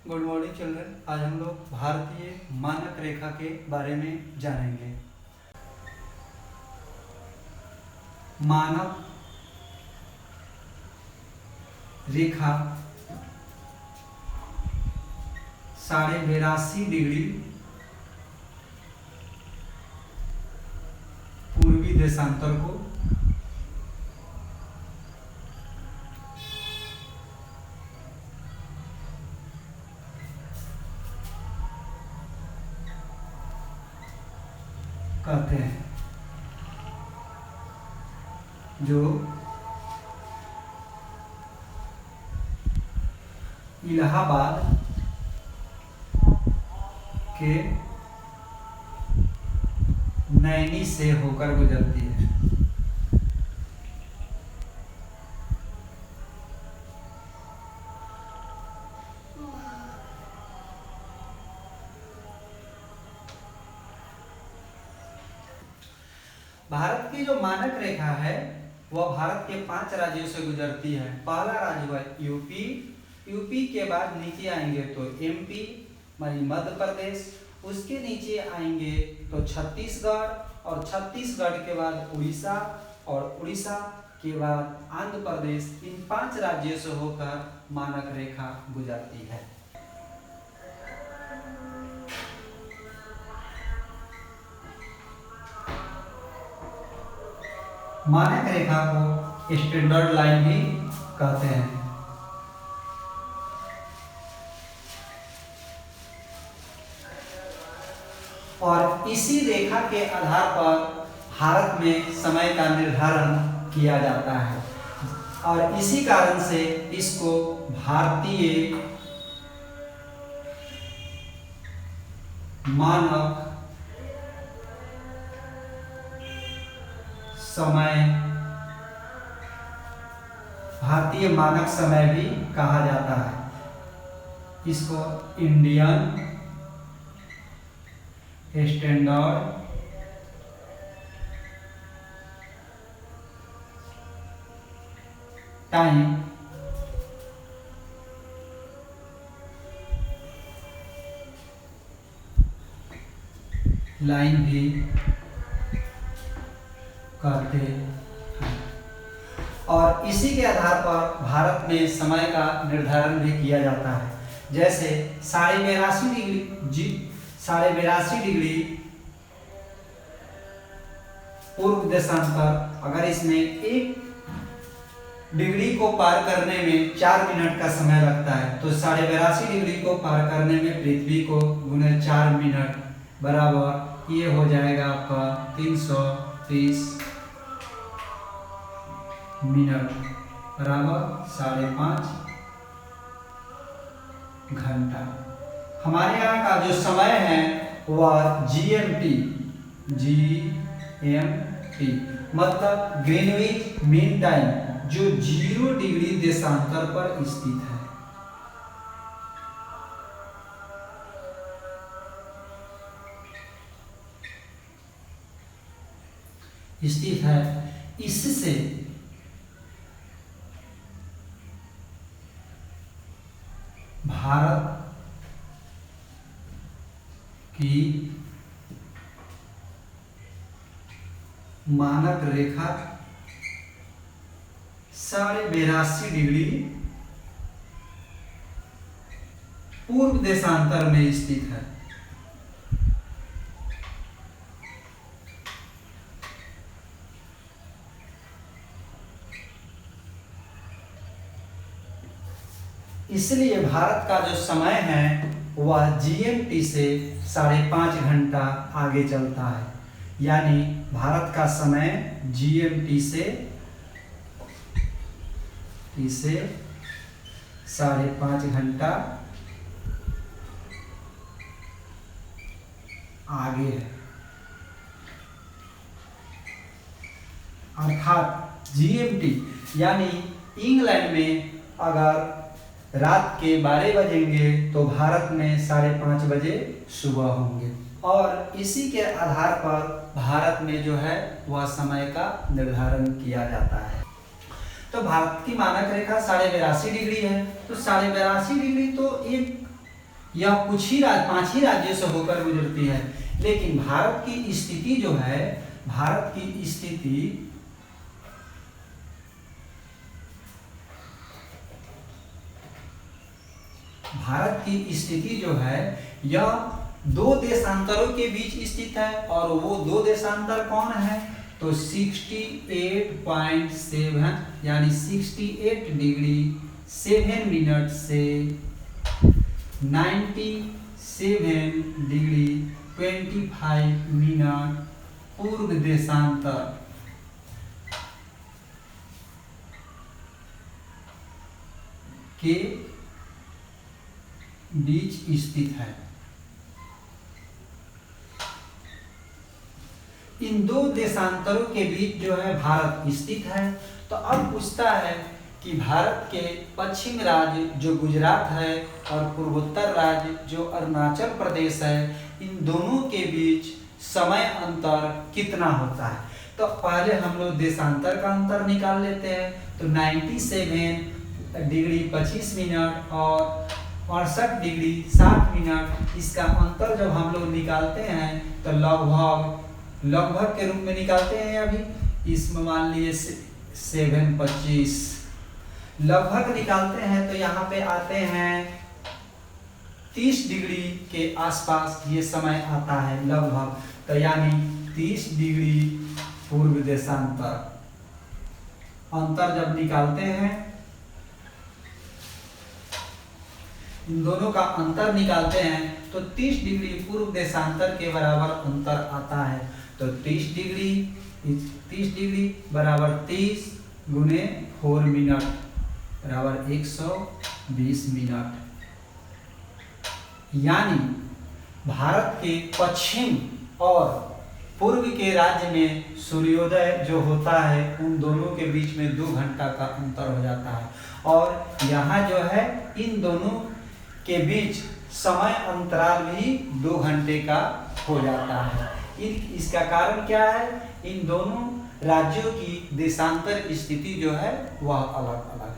Good morning children. आज हम लोग भारतीय मानक रेखा के बारे में जानेंगे। मानक रेखा 82.5 डिग्री पूर्वी देशांतर को कहते हैं, जो इलाहाबाद के नैनी से होकर गुजरती है। भारत की जो मानक रेखा है वह भारत के 5 राज्यों से गुजरती है। पहला राज्य हुआ यूपी, यूपी के बाद नीचे आएंगे तो एमपी मध्य प्रदेश, उसके नीचे आएंगे तो छत्तीसगढ़, और छत्तीसगढ़ के बाद उड़ीसा, और उड़ीसा के बाद आंध्र प्रदेश। इन 5 राज्यों से होकर मानक रेखा गुजरती है। मानक रेखा को स्टैंडर्ड लाइन भी कहते हैं। और इसी रेखा के आधार पर भारत में समय का निर्धारण किया जाता है, और इसी कारण से इसको भारतीय मानक समय, भारतीय मानक समय भी कहा जाता है। इसको इंडियन स्टैंडर्ड टाइम लाइन भी कहते हैं। और इसी के आधार पर भारत में समय का निर्धारण भी किया जाता है। जैसे 82.5 डिग्री पूर्व देशांतर, अगर इसमें 1 डिग्री को पार करने में 4 मिनट का समय लगता है, तो 82.5 डिग्री को पार करने में पृथ्वी को गुने 4 मिनट बराबर ये हो जाएगा आपका 330 मिनट बराबर 5.5 घंटा। हमारे यहाँ का जो समय है वह जीएमटी मतलब ग्रीनविच मीन टाइम, जो 0 डिग्री देशांतर पर स्थित है। इससे भारत की मानक रेखा 82.5 डिग्री पूर्व देशांतर में स्थित है। इसलिए भारत का जो समय है वह जीएमटी से 5.5 घंटा आगे चलता है। यानी भारत का समय जीएमटी से 5.5 घंटा आगे है। अर्थात जीएमटी यानी इंग्लैंड में अगर रात के 12 बजेंगे तो भारत में 5:30 बजे सुबह होंगे, और इसी के आधार पर भारत में जो है वह समय का निर्धारण किया जाता है। तो भारत की मानक रेखा 82.5 डिग्री है। तो 82.5 डिग्री तो एक यह कुछ ही 5 ही राज्यों से होकर गुजरती है। लेकिन भारत की स्थिति जो है, भारत की स्थिति जो है यह 2 देशांतरों के बीच स्थित है। और वो 2 देशांतर कौन है? तो 68.7 यानी 68 डिग्री 7 मिनट से 97 डिग्री 25 मिनट पूर्व देशांतर के बीच स्थित है। इन 2 देशांतरों के बीच जो है भारत स्थित है। तो अब पूछता है कि भारत के पश्चिम राज्य जो गुजरात है और पूर्वोत्तर राज्य जो अरुणाचल प्रदेश है, इन दोनों के बीच समय अंतर कितना होता है। तो पहले हम लोग देशांतर का अंतर निकाल लेते हैं। तो 97 डिग्री 25 मिनट और 68 डिग्री 60 मिनट, इसका अंतर जब हम लोग निकालते हैं तो लगभग के रूप में निकालते हैं। अभी इसमें मान लिए 725 लगभग निकालते हैं तो यहाँ पे आते हैं 30 डिग्री के आसपास ये समय आता है लगभग। तो यानी 30 डिग्री पूर्व देशांतर अंतर जब निकालते हैं, इन दोनों का अंतर निकालते हैं तो 30 डिग्री पूर्व देशांतर के बराबर अंतर आता है। तो 30 डिग्री बराबर 30 गुने 4 मिनट बराबर 120 मिनट। यानी भारत के पश्चिम और पूर्व के राज्य में सूर्योदय जो होता है उन दोनों के बीच में 2 घंटा का अंतर हो जाता है। और यहाँ जो है इन दोनों के बीच समय अंतराल भी 2 घंटे का हो जाता है। इसका कारण क्या है? इन दोनों राज्यों की देशांतर स्थिति जो है वह अलग अलग